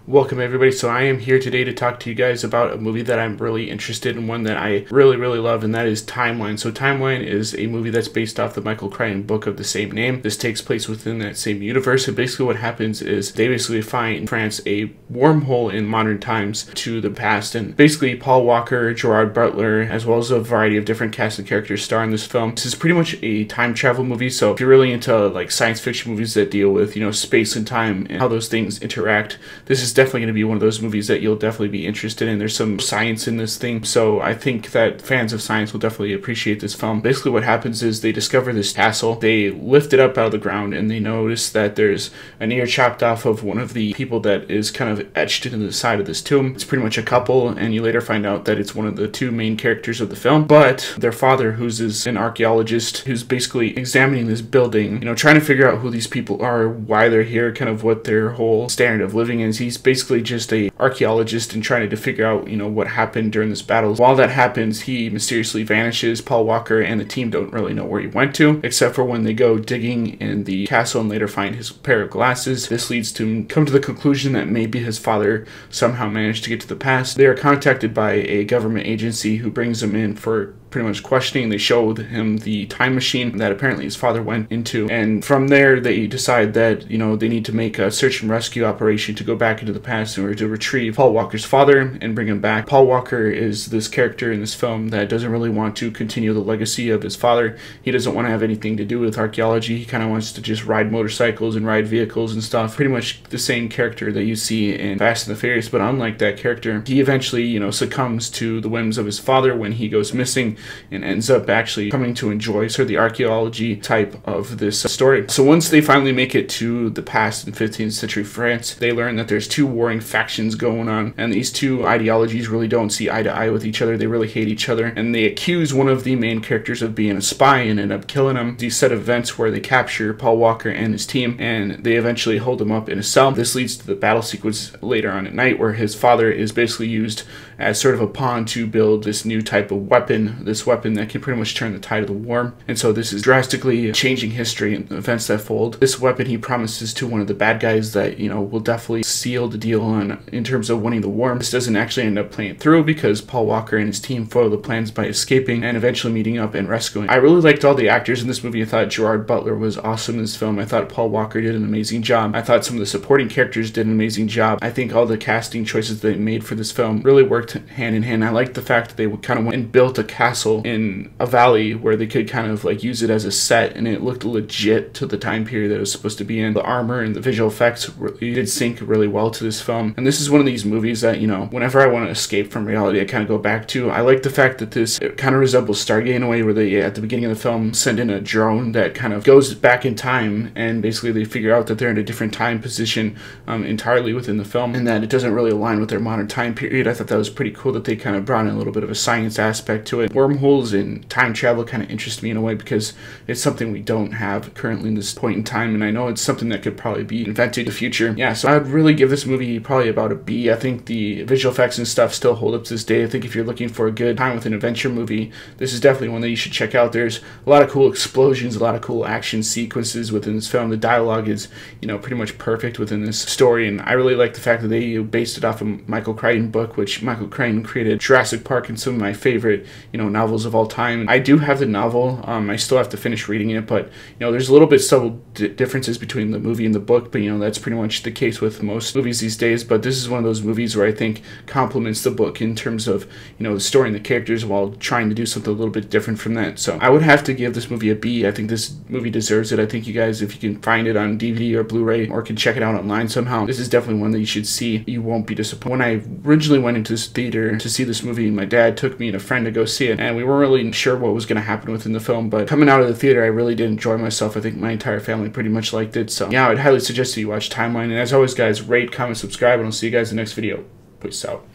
Welcome everybody. So I am here today to talk to you guys about a movie that I'm really interested in, one that I really love, and that is Timeline. So Timeline is a movie that's based off the Michael Crichton book of the same name. This takes place within that same universe, and basically what happens is they basically find in France a wormhole in modern times to the past, and basically Paul Walker, Gerard Butler, as well as a variety of different cast and characters star in this film. This is pretty much a time travel movie, so if you're really into like science fiction movies that deal with, space and time and how those things interact, this is definitely going to be one of those movies that you'll definitely be interested in. There's some science in this thing, so I think that fans of science will definitely appreciate this film. Basically what happens is they discover this castle, they lift it up out of the ground, and they notice that there's an ear chopped off of one of the people that is kind of etched into the side of this tomb. It's pretty much a couple, and you later find out that it's one of the two main characters of the film, but their father, who's an archaeologist, who's basically examining this building, trying to figure out who these people are, why they're here, kind of what their whole standard of living is. He's basically just a archaeologist and trying to figure out, what happened during this battle. While that happens, he mysteriously vanishes. Paul Walker and the team don't really know where he went to, except for when they go digging in the castle and later find his pair of glasses. This leads to him come to the conclusion that maybe his father somehow managed to get to the past. They are contacted by a government agency who brings them in for pretty much questioning. They showed him the time machine that apparently his father went into, and from there they decide that they need to make a search and rescue operation to go back into the past in order to retrieve Paul Walker's father and bring him back. Paul Walker is this character in this film that doesn't really want to continue the legacy of his father. He doesn't want to have anything to do with archaeology. He kind of wants to just ride motorcycles and ride vehicles and stuff. Pretty much the same character that you see in Fast and the Furious, but unlike that character, he eventually succumbs to the whims of his father when he goes missing, and ends up actually coming to enjoy sort of the archaeology type of this story. So once they finally make it to the past in 15th century France, they learn that there's two warring factions going on, and these two ideologies really don't see eye to eye with each other. They really hate each other, and they accuse one of the main characters of being a spy and end up killing him. These set of events where they capture Paul Walker and his team, and they eventually hold him up in a cell. This leads to the battle sequence later on at night where his father is basically used as sort of a pawn to build this new type of weapon, this weapon that can pretty much turn the tide of the war. And so this is drastically changing history and events that fold. This weapon he promises to one of the bad guys that, will definitely seal the deal on in terms of winning the war. This doesn't actually end up playing through because Paul Walker and his team foil the plans by escaping and eventually meeting up and rescuing. I really liked all the actors in this movie. I thought Gerard Butler was awesome in this film. I thought Paul Walker did an amazing job. I thought some of the supporting characters did an amazing job. I think all the casting choices they made for this film really worked hand in hand. I liked the fact that they kind of went and built a castle in a valley where they could kind of like use it as a set, and it looked legit to the time period that it was supposed to be in. The armor and the visual effects really did sync really well to this film, and this is one of these movies that whenever I want to escape from reality, I kind of go back to. I like the fact that it kind of resembles Stargate in a way where they at the beginning of the film send in a drone that kind of goes back in time, and basically they figure out that they're in a different time position entirely within the film, and that it doesn't really align with their modern time period. I thought that was pretty cool that they kind of brought in a little bit of a science aspect to it. Wormholes and time travel kind of interest me in a way because it's something we don't have currently in this point in time, and I know it's something that could probably be invented in the future. Yeah, so I'd really give this movie probably about a B. I think the visual effects and stuff still hold up to this day. I think if you're looking for a good time with an adventure movie, this is definitely one that you should check out. There's a lot of cool explosions, a lot of cool action sequences within this film. The dialogue is, pretty much perfect within this story, and I really like the fact that they based it off a Michael Crichton book, which Michael Crichton created Jurassic Park and some of my favorite, novels of all time. I do have the novel. I still have to finish reading it, but there's a little bit subtle differences between the movie and the book, but that's pretty much the case with most movies these days. But this is one of those movies where I think complements the book in terms of the story and the characters while trying to do something a little bit different from that. So I would have to give this movie a B. I think this movie deserves it. I think you guys, if you can find it on DVD or Blu-ray or can check it out online somehow, this is definitely one that you should see. You won't be disappointed. When I originally went into this theater to see this movie, my dad took me and a friend to go see it, and we weren't really sure what was going to happen within the film, but coming out of the theater, I really did enjoy myself. I think my entire family pretty much liked it. So yeah, I'd highly suggest that you watch Timeline. And as always, guys, rate, comment, subscribe, and I'll see you guys in the next video. Peace out.